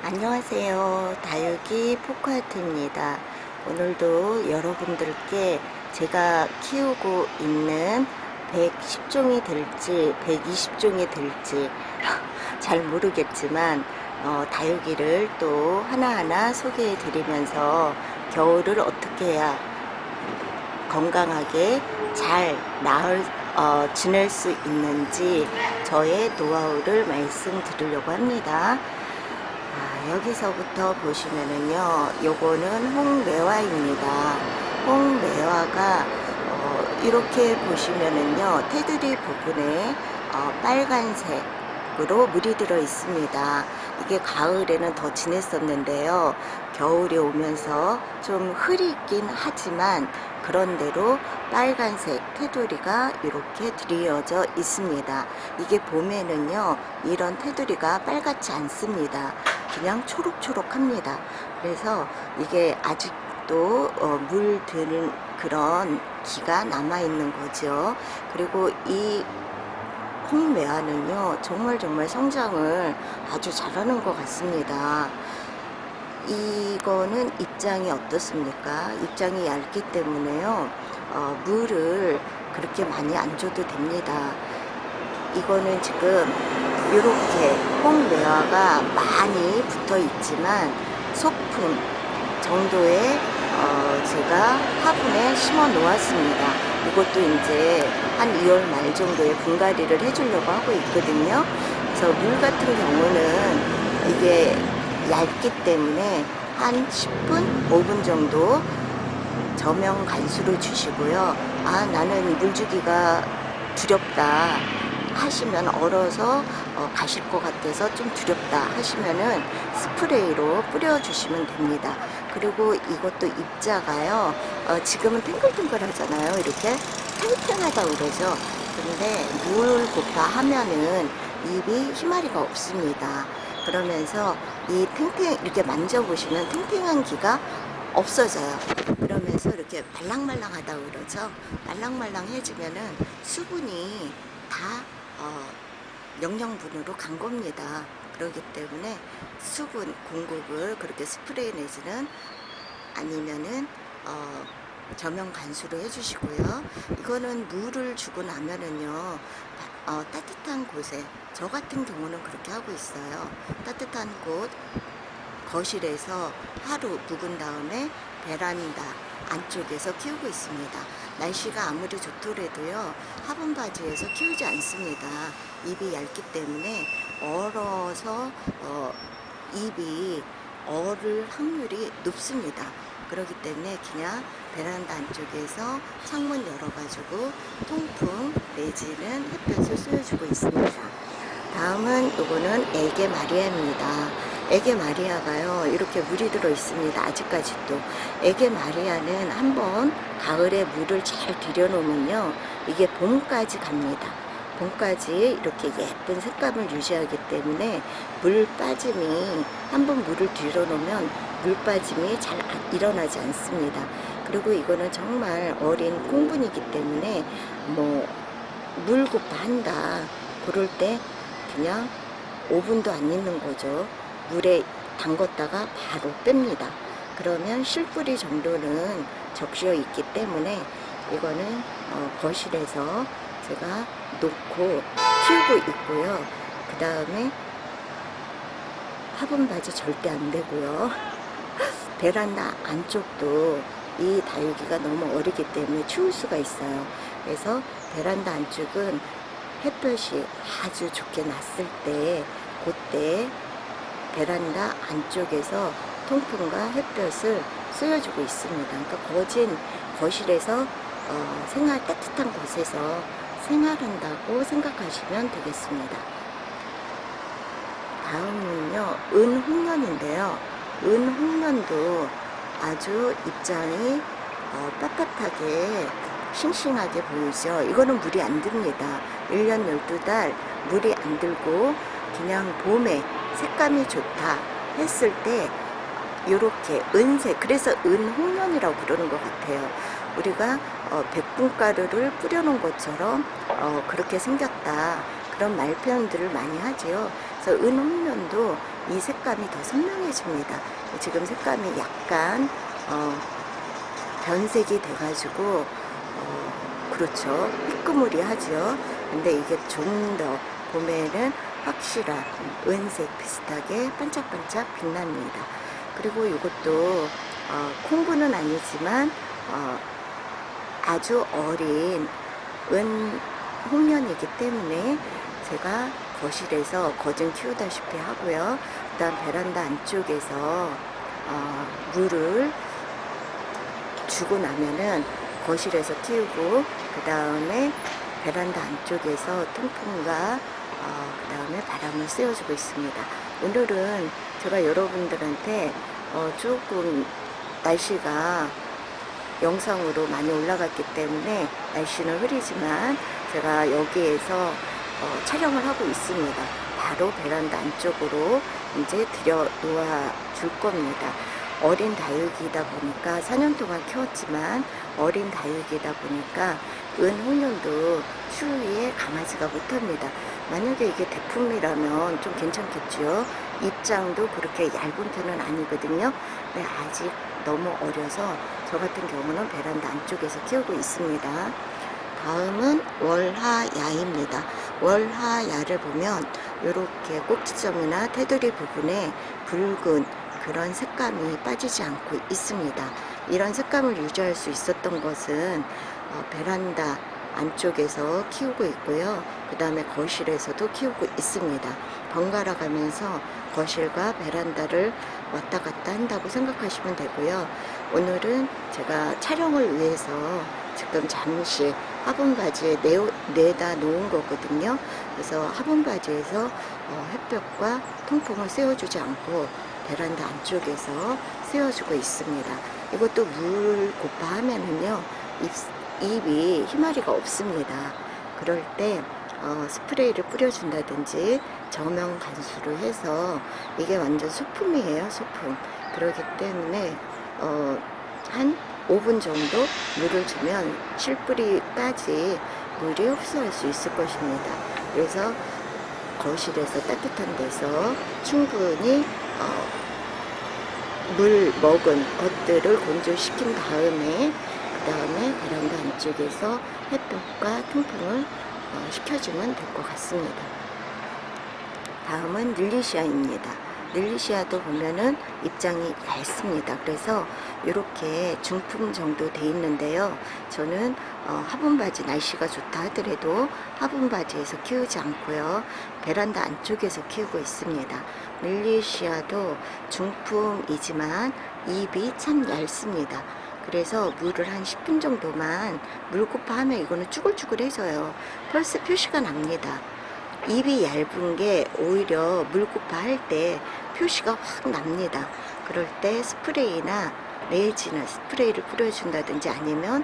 안녕하세요. 다육이 포크아트입니다. 오늘도 여러분들께 제가 키우고 있는 110종이 될지 120종이 될지 잘 모르겠지만 다육이를 또 하나하나 소개해 드리면서 겨울을 어떻게 해야 건강하게 잘 지낼 수 있는지 저의 노하우를 말씀드리려고 합니다. 여기서부터 보시면은요, 요거는 홍매화입니다. 홍매화가 이렇게 보시면은요, 테두리 부분에 빨간색으로 물이 들어 있습니다. 이게 가을에는 더 진했었는데요, 겨울이 오면서 좀 흐리긴 하지만 그런대로 빨간색 테두리가 이렇게 드리어져 있습니다. 이게 봄에는요, 이런 테두리가 빨갛지 않습니다. 그냥 초록초록합니다. 그래서 이게 아직도 물 드는 그런 기가 남아있는 거죠. 그리고 이 홍매화는요, 정말 성장을 아주 잘하는 것 같습니다. 이거는 입장이 어떻습니까? 입장이 얇기 때문에요, 물을 그렇게 많이 안 줘도 됩니다. 이거는 지금 이렇게 홍매화가 많이 붙어 있지만 소품 정도의 제가 화분에 심어 놓았습니다. 이것도 이제 한 2월 말 정도에 분갈이를 해주려고 하고 있거든요. 그래서 물 같은 경우는 이게 얇기 때문에 한 10분, 5분 정도 저명 간수로 주시고요. 나는 물 주기가 두렵다 하시면, 얼어서 가실 것 같아서 좀 두렵다 하시면은 스프레이로 뿌려주시면 됩니다. 그리고 이것도 입자가요, 지금은 탱글탱글 하잖아요. 이렇게 탱탱하다 그러죠. 근데 물 곱하 하면은 잎이 희마리가 없습니다. 그러면서 이 이렇게 만져보시면 탱탱한 기가 없어져요. 그러면서 이렇게 말랑말랑하다 그러죠. 말랑말랑해지면은 수분이 다 영양분으로 간 겁니다. 그렇기 때문에 수분 공급을 그렇게 스프레이 내지는 아니면은 저명 간수로 해주시고요. 이거는 물을 주고 나면은요, 따뜻한 곳에, 저 같은 경우는 그렇게 하고 있어요. 따뜻한 곳 거실에서 하루 묵은 다음에 베란다 안쪽에서 키우고 있습니다. 날씨가 아무리 좋더라도요, 화분 바지에서 키우지 않습니다. 잎이 얇기 때문에 얼어서 잎이 얼을 확률이 높습니다. 그렇기 때문에 그냥 베란다 안쪽에서 창문 열어가지고 통풍 내지는 햇볕을 쏘여주고 있습니다. 다음은 요거는 에게 마리아입니다. 에게 마리아가요, 이렇게 물이 들어 있습니다. 아직까지도. 에게 마리아는 한번 가을에 물을 잘 들여놓으면요, 이게 봄까지 갑니다. 봄까지 이렇게 예쁜 색감을 유지하기 때문에 물 빠짐이, 한번 물을 들여놓으면 물 빠짐이 잘 일어나지 않습니다. 그리고 이거는 정말 어린 콩분이기 때문에 물 곱한다 그럴 때 그냥 5분도 안 있는 거죠. 물에 담궜다가 바로 뺍니다. 그러면 실뿌리 정도는 적셔 있기 때문에 이거는 거실에서 제가 놓고 키우고 있고요. 그 다음에 화분 바지 절대 안 되고요. 베란다 안쪽도 이 다육이가 너무 어리기 때문에 추울 수가 있어요. 그래서 베란다 안쪽은 햇볕이 아주 좋게 났을 때, 그때 베란다 안쪽에서 통풍과 햇볕을 쏘여주고 있습니다. 그러니까 거실에서 따뜻한 곳에서 생활한다고 생각하시면 되겠습니다. 다음은요, 은홍련인데요. 은홍련도 아주 입장이 빳빳하게 싱싱하게 보이죠. 이거는 물이 안 듭니다. 1년 12달 물이 안 들고 그냥 봄에 색감이 좋다 했을 때 요렇게 은색, 그래서 은홍련이라고 그러는 것 같아요. 우리가 백분가루를 뿌려놓은 것처럼 그렇게 생겼다, 그런 말 표현들을 많이 하지요. 그래서 은홍련도 이 색감이 더 선명해집니다. 지금 색감이 약간 변색이 돼가지고 그렇죠. 희끄무리하죠. 근데 이게 좀 더 봄에는 확실한 은색 비슷하게 반짝반짝 빛납니다. 그리고 이것도 콩부는 아니지만 아주 어린 은 홍련이기 때문에 제가 거실에서 거진 키우다시피 하고요. 그 다음 베란다 안쪽에서 물을 주고 나면은 거실에서 키우고, 그 다음에 베란다 안쪽에서 통풍과 그 다음에 바람을 쐬어주고 있습니다. 오늘은 제가 여러분들한테 조금 날씨가 영상으로 많이 올라갔기 때문에 날씨는 흐리지만 제가 여기에서 촬영을 하고 있습니다. 바로 베란다 안쪽으로 이제 들여 놓아 줄 겁니다. 어린 다육이다 보니까 4년 동안 키웠지만 어린 다육이다 보니까 은홍련도 추위에 강하지가 못합니다. 만약에 이게 대품이라면 좀 괜찮겠죠. 입장도 그렇게 얇은 편은 아니거든요. 근데 아직 너무 어려서 저 같은 경우는 베란다 안쪽에서 키우고 있습니다. 다음은 월하야입니다. 월하야를 보면 이렇게 꼭지점이나 테두리 부분에 붉은 그런 색감이 빠지지 않고 있습니다. 이런 색감을 유지할 수 있었던 것은 베란다 안쪽에서 키우고 있고요. 그 다음에 거실에서도 키우고 있습니다. 번갈아 가면서 거실과 베란다를 왔다 갔다 한다고 생각하시면 되고요. 오늘은 제가 촬영을 위해서 지금 잠시 화분 바지에 내다 놓은 거거든요. 그래서 화분 바지에서 햇볕과 통풍을 쐬어주지 않고 베란다 안쪽에서 쐬어주고 있습니다. 이것도 물 고파하면은요, 잎이 희마리가 없습니다. 그럴 때 스프레이를 뿌려준다든지 저명 간수를 해서, 이게 완전 소품이에요, 소품. 그렇기 때문에 한 5분 정도 물을 주면 실뿌리까지 물이 흡수할 수 있을 것입니다. 그래서 거실에서 따뜻한 데서 충분히 물 먹은 것들을 건조시킨 다음에, 그 다음에 베란다 안쪽에서 햇볕과 통풍을 시켜주면 될 것 같습니다. 다음은 릴리시아입니다. 릴리시아도 보면은 입장이 얇습니다. 그래서 이렇게 중품 정도 돼 있는데요. 저는 화분바지, 날씨가 좋다 하더라도 화분바지에서 키우지 않고요, 베란다 안쪽에서 키우고 있습니다. 릴리시아도 중품이지만 잎이 참 얇습니다. 그래서 물을 한 10분 정도만 물고파 하면 이거는 쭈글쭈글해져요. 벌써 표시가 납니다. 잎이 얇은 게 오히려 물고파 할 때 표시가 확 납니다. 그럴 때 스프레이나 레지나 스프레이를 뿌려준다든지 아니면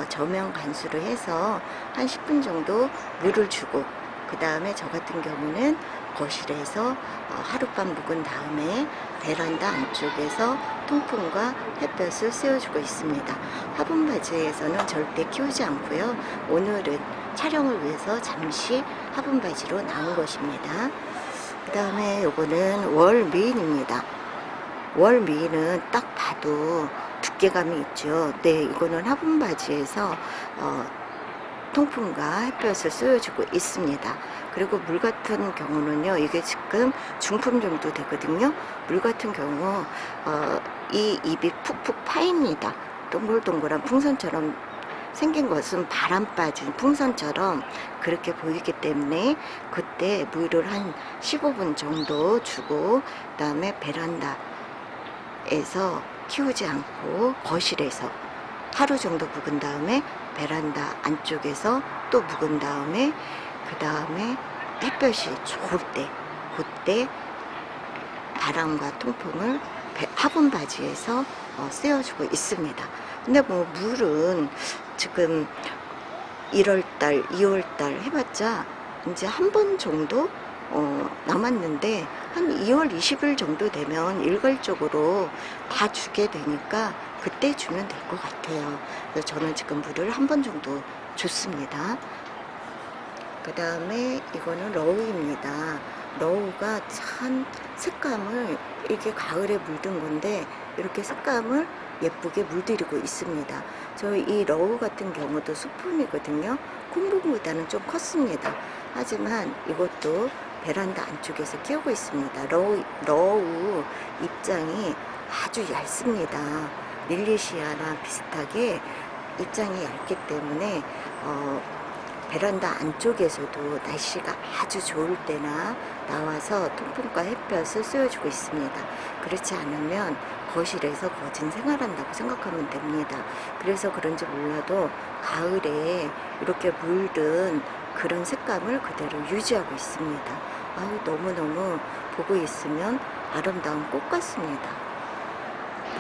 저명 간수를 해서 한 10분 정도 물을 주고, 그 다음에 저 같은 경우는 거실에서 하룻밤 묵은 다음에 베란다 안쪽에서 통풍과 햇볕을 쐬어주고 있습니다. 화분바지에서는 절대 키우지 않고요. 오늘은 촬영을 위해서 잠시 화분바지로 나온 것입니다. 그 다음에 요거는 월미인입니다. 월미인은 딱 봐도 두께감이 있죠. 네, 이거는 화분바지에서 통풍과 햇볕을 쏘여주고 있습니다. 그리고 물 같은 경우는요, 이게 지금 중품 정도 되거든요. 물 같은 경우 이 잎이 푹푹 파입니다. 동글동글한 풍선처럼 생긴 것은 바람 빠진 풍선처럼 그렇게 보이기 때문에 그때 물을 한 15분 정도 주고, 그 다음에 베란다에서 키우지 않고 거실에서 하루 정도 묵은 다음에 베란다 안쪽에서 또 묵은 다음에, 그 다음에 햇볕이 좋을 때 그때 바람과 통풍을 화분 바지에서 쐬어주고 있습니다. 근데 뭐 물은 지금 1월달, 2월달 해봤자 이제 한 번 정도 남았는데, 한 2월 20일 정도 되면 일괄적으로 다 주게 되니까 그때 주면 될 것 같아요. 그래서 저는 지금 물을 한 번 정도 줬습니다. 그 다음에 이거는 러우입니다. 러우가 참 색감을, 이게 가을에 물든 건데 이렇게 색감을 예쁘게 물들이고 있습니다. 저 이 러우 같은 경우도 소품이거든요. 콩분보다는 좀 컸습니다. 하지만 이것도 베란다 안쪽에서 키우고 있습니다. 러우 입장이 아주 얇습니다. 릴리시아랑 비슷하게 입장이 얇기 때문에 베란다 안쪽에서도 날씨가 아주 좋을 때나 나와서 통풍과 햇볕을 쏘여주고 있습니다. 그렇지 않으면 거실에서 거진 생활한다고 생각하면 됩니다. 그래서 그런지 몰라도 가을에 이렇게 물든 그런 색감을 그대로 유지하고 있습니다. 아우, 너무너무 보고 있으면 아름다운 꽃 같습니다.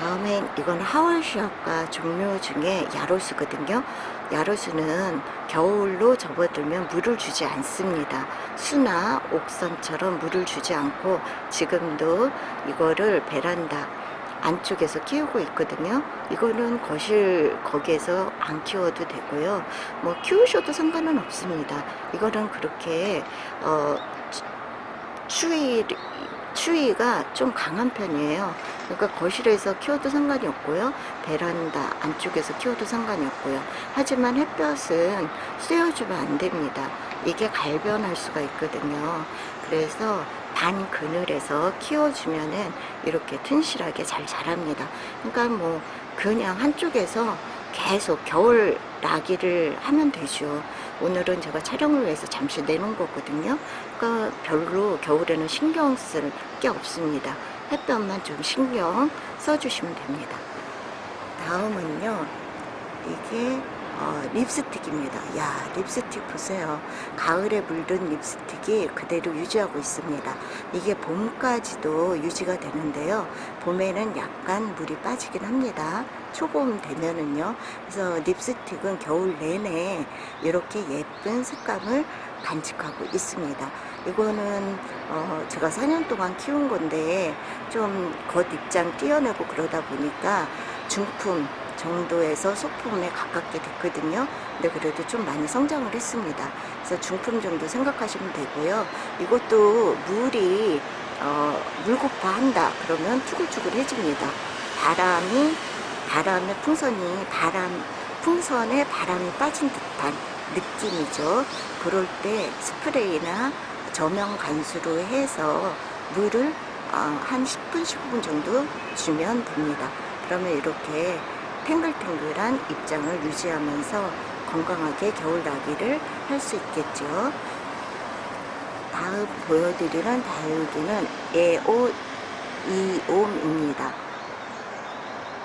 다음엔 이건 하월시아과 종류 중에 야로스거든요. 야로스는 겨울로 접어들면 물을 주지 않습니다. 수나 옥선처럼 물을 주지 않고 지금도 이거를 베란다 안쪽에서 키우고 있거든요. 이거는 거실 거기에서 안 키워도 되고요. 뭐 키우셔도 상관은 없습니다. 이거는 그렇게 추위가 좀 강한 편이에요. 그러니까 거실에서 키워도 상관이 없고요. 베란다 안쪽에서 키워도 상관이 없고요. 하지만 햇볕은 쐬어주면 안 됩니다. 이게 갈변할 수가 있거든요. 그래서 반 그늘에서 키워주면은 이렇게 튼실하게 잘 자랍니다. 그러니까 뭐 그냥 한쪽에서 계속 겨울 나기를 하면 되죠. 오늘은 제가 촬영을 위해서 잠시 내놓은 거거든요. 그러니까 별로 겨울에는 신경 쓸 게 없습니다. 햇볕만 좀 신경 써주시면 됩니다. 다음은요, 이게 립스틱입니다. 야, 립스틱 보세요. 가을에 물든 립스틱이 그대로 유지하고 있습니다. 이게 봄까지도 유지가 되는데요. 봄에는 약간 물이 빠지긴 합니다. 초봄 되면은요. 그래서 립스틱은 겨울 내내 이렇게 예쁜 색감을 간직하고 있습니다. 이거는 제가 4년 동안 키운 건데 좀 겉 입장 띄어내고 그러다 보니까 중품 정도에서 소품에 가깝게 됐거든요. 근데 그래도 좀 많이 성장을 했습니다. 그래서 중품 정도 생각하시면 되고요. 이것도 물이 물고파 한다 그러면 쭈글쭈글해집니다. 바람의 풍선에 바람이 빠진 듯한 느낌이죠. 그럴 때 스프레이나 저명 간수로 해서 물을 한 10분, 15분 정도 주면 됩니다. 그러면 이렇게 탱글탱글한 입장을 유지하면서 건강하게 겨울나기를 할 수 있겠죠. 다음 보여드리는 다육이는 에오니옴입니다.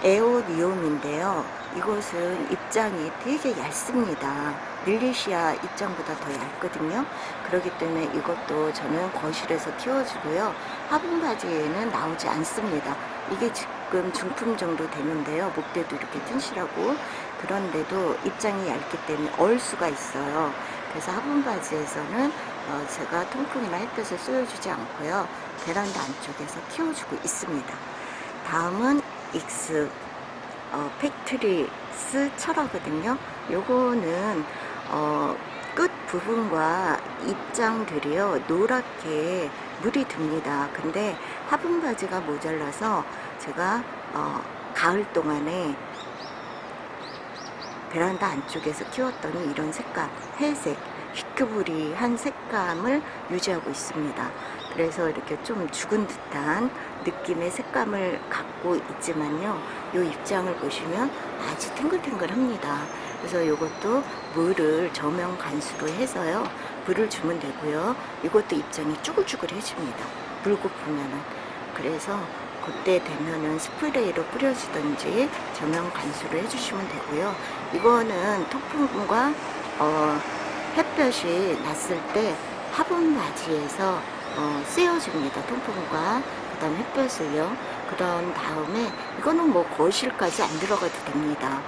에오니옴인데요. 이것은 입장이 되게 얇습니다. 릴리시아 입장보다 더 얇거든요. 그렇기 때문에 이것도 저는 거실에서 키워주고요. 화분 바지에는 나오지 않습니다. 이게 지금 중품 정도 되는데요. 목대도 이렇게 튼실하고, 그런데도 입장이 얇기 때문에 얼 수가 있어요. 그래서 화분 바지에서는 제가 통풍이나 햇볕을 쏘여주지 않고요. 베란다 안쪽에서 키워주고 있습니다. 다음은 익스 팩트리스 철화거든요. 요거는 끝 부분과 입장들이요 노랗게 물이 듭니다. 근데 화분 바지가 모자라서 제가 가을 동안에 베란다 안쪽에서 키웠더니 이런 색감, 회색, 희끄부리한 색감을 유지하고 있습니다. 그래서 이렇게 좀 죽은 듯한 느낌의 색감을 갖고 있지만요. 이 입장을 보시면 아주 탱글탱글합니다. 그래서 이것도 물을 저명 간수로 해서요. 물을 주면 되고요. 이것도 입장이 쭈글쭈글해집니다. 물 고프면은. 그래서 그때 되면은 스프레이로 뿌려주든지 저명 간수를 해주시면 되고요. 이거는 통풍과 햇볕이 났을 때 화분 바지에서 쐬어줍니다. 통풍과 그 다음 햇볕을요. 그런 다음에 이거는 뭐 거실까지 안 들어가도 됩니다.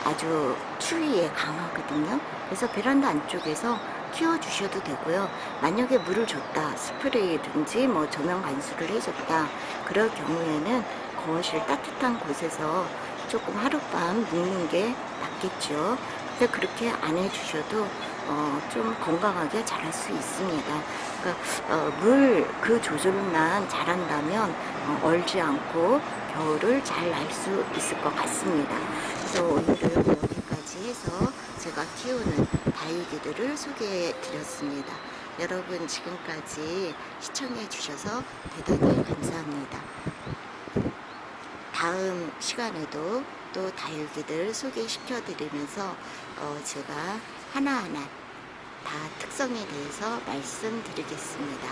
아주 추위에 강하거든요. 그래서 베란다 안쪽에서 키워주셔도 되고요. 만약에 물을 줬다, 스프레이든지 뭐 저명 간수를 해줬다, 그럴 경우에는 거실 따뜻한 곳에서 조금 하룻밤 묵는 게 낫겠죠. 근데 그렇게 안 해주셔도 좀 건강하게 자랄 수 있습니다. 그러니까 물 그 조절만 잘한다면 얼지 않고 겨울을 잘 날 수 있을 것 같습니다. 그래서 오늘은 여기까지 해서 제가 키우는 다육이들을 소개해 드렸습니다. 여러분 지금까지 시청해 주셔서 대단히 감사합니다. 다음 시간에도 또 다육이들 소개시켜 드리면서 제가 하나하나 다 특성에 대해서 말씀드리겠습니다.